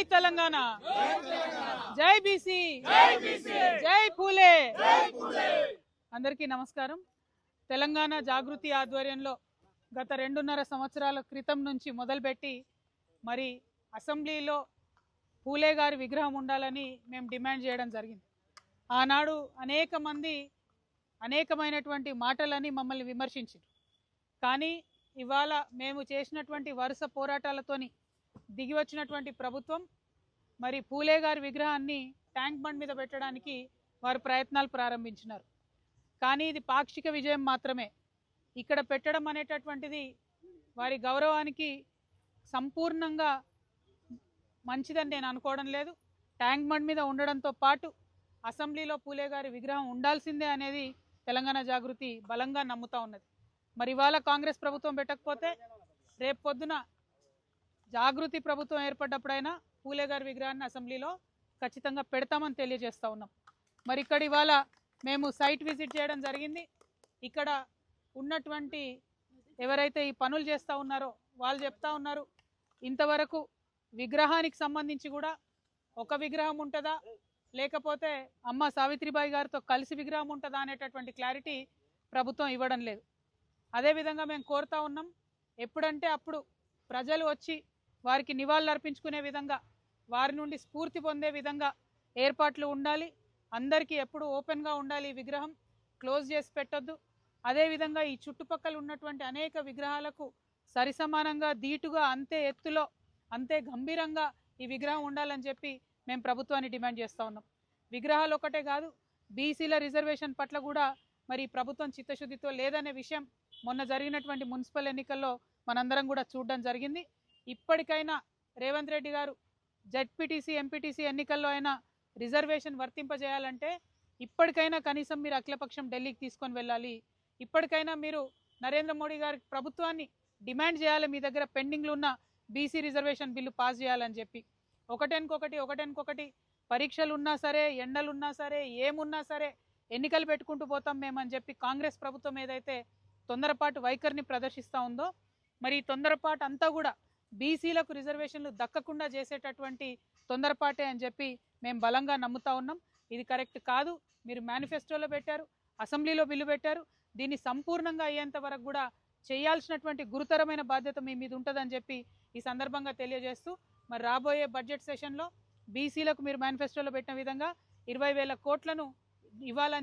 జై తెలంగాణ, జై బీసీ, జై పూలే. అందరికీ నమస్కారం. తెలంగాణ జాగృతి ఆధ్వర్యంలో గత 2.5 సంవత్సరాల క్రితం నుంచి మొదలుపెట్టి మరి అసెంబ్లీలో పూలే గారి విగ్రహం ఉండాలని మేము డిమాండ్ చేయడం జరిగింది. ఆనాడు అనేక మంది అనేకమైనటువంటి మాటలని మమ్మల్ని విమర్శించారు. కానీ ఇవాళ మేము చేసినటువంటి వరుస పోరాటాలతోని దిగి వచ్చినటువంటి ప్రభుత్వం మరి పూలే గారి విగ్రహాన్ని ట్యాంక్ బండ్ మీద పెట్టడానికి వారు ప్రయత్నాలు ప్రారంభించినారు. కానీ ఇది పాక్షిక విజయం మాత్రమే. ఇక్కడ పెట్టడం అనేటటువంటిది వారి గౌరవానికి సంపూర్ణంగా మంచిదని నేను అనుకోవడం లేదు. ట్యాంక్ బండ్ మీద ఉండడంతో పాటు అసెంబ్లీలో పూలే గారి విగ్రహం ఉండాల్సిందే అనేది తెలంగాణ జాగృతి బలంగా నమ్ముతా ఉన్నది. మరి ఇవాళ కాంగ్రెస్ ప్రభుత్వం పెట్టకపోతే రేపు పొద్దున జాగృతి ప్రభుత్వం ఏర్పడ్డప్పుడైనా పూలే గారి విగ్రహాన్ని అసెంబ్లీలో ఖచ్చితంగా పెడతామని తెలియజేస్తూ ఉన్నాం. మరి ఇక్కడ ఇవాళ మేము సైట్ విజిట్ చేయడం జరిగింది. ఇక్కడ ఉన్నటువంటి ఎవరైతే ఈ పనులు చేస్తూ ఉన్నారో వాళ్ళు చెప్తా ఉన్నారు, ఇంతవరకు విగ్రహానికి సంబంధించి కూడా ఒక విగ్రహం ఉంటుందా లేకపోతే అమ్మ సావిత్రిబాయి గారితో కలిసి విగ్రహం ఉంటుందా అనేటటువంటి క్లారిటీ ప్రభుత్వం ఇవ్వడం లేదు. అదేవిధంగా మేము కోరుతా ఉన్నాం, ఎప్పుడంటే అప్పుడు ప్రజలు వచ్చి వారికి నివాళులు అర్పించుకునే విధంగా, వారి నుండి స్ఫూర్తి పొందే విధంగా ఏర్పాట్లు ఉండాలి. అందరికీ ఎప్పుడు ఓపెన్గా ఉండాలి. ఈ విగ్రహం క్లోజ్ చేసి పెట్టొద్దు. అదేవిధంగా ఈ చుట్టుపక్కల ఉన్నటువంటి అనేక విగ్రహాలకు సరిసమానంగా ధీటుగా అంతే ఎత్తులో అంతే గంభీరంగా ఈ విగ్రహం ఉండాలని చెప్పి మేము ప్రభుత్వాన్ని డిమాండ్ చేస్తూ ఉన్నాం. విగ్రహాలు ఒకటే కాదు, బీసీల రిజర్వేషన్ పట్ల కూడా మరి ప్రభుత్వం చిత్తశుద్ధితో లేదనే విషయం మొన్న జరిగినటువంటి మున్సిపల్ ఎన్నికల్లో మనందరం కూడా చూడడం జరిగింది. ఇప్పటికైనా రేవంత్ రెడ్డి గారు జెడ్పీటీసీ ఎంపీటీసీ ఎన్నికల్లో అయినా రిజర్వేషన్ వర్తింపజేయాలంటే ఇప్పటికైనా కనీసం మీరు అఖిలపక్షం ఢిల్లీకి తీసుకొని వెళ్ళాలి. ఇప్పటికైనా మీరు నరేంద్ర మోడీ గారి ప్రభుత్వాన్ని డిమాండ్ చేయాలి, మీ దగ్గర పెండింగ్లో ఉన్న బీసీ రిజర్వేషన్ బిల్లు పాస్ చేయాలని చెప్పి. ఒకటెనుకొకటి పరీక్షలు ఉన్నా సరే, ఎండలున్నా సరే, ఏమున్నా సరే ఎన్నికలు పెట్టుకుంటూ పోతాం మేమని చెప్పి కాంగ్రెస్ ప్రభుత్వం ఏదైతే తొందరపాటు వైఖరిని ప్రదర్శిస్తూ ఉందో, మరి ఈ తొందరపాటు అంతా కూడా బీసీలకు రిజర్వేషన్లు దక్కకుండా చేసేటటువంటి తొందరపాటే అని చెప్పి మేము బలంగా నమ్ముతా ఉన్నాం. ఇది కరెక్ట్ కాదు. మీరు మేనిఫెస్టోలో పెట్టారు, అసెంబ్లీలో బిల్లు పెట్టారు. దీన్ని సంపూర్ణంగా అయ్యేంత వరకు కూడా చేయాల్సినటువంటి గురుతరమైన బాధ్యత మీ మీద ఉంటుందని చెప్పి ఈ సందర్భంగా తెలియజేస్తూ, మరి రాబోయే బడ్జెట్ సెషన్లో బీసీలకు మీరు మేనిఫెస్టోలో పెట్టిన విధంగా 20,000 కోట్లను ఇవ్వాలని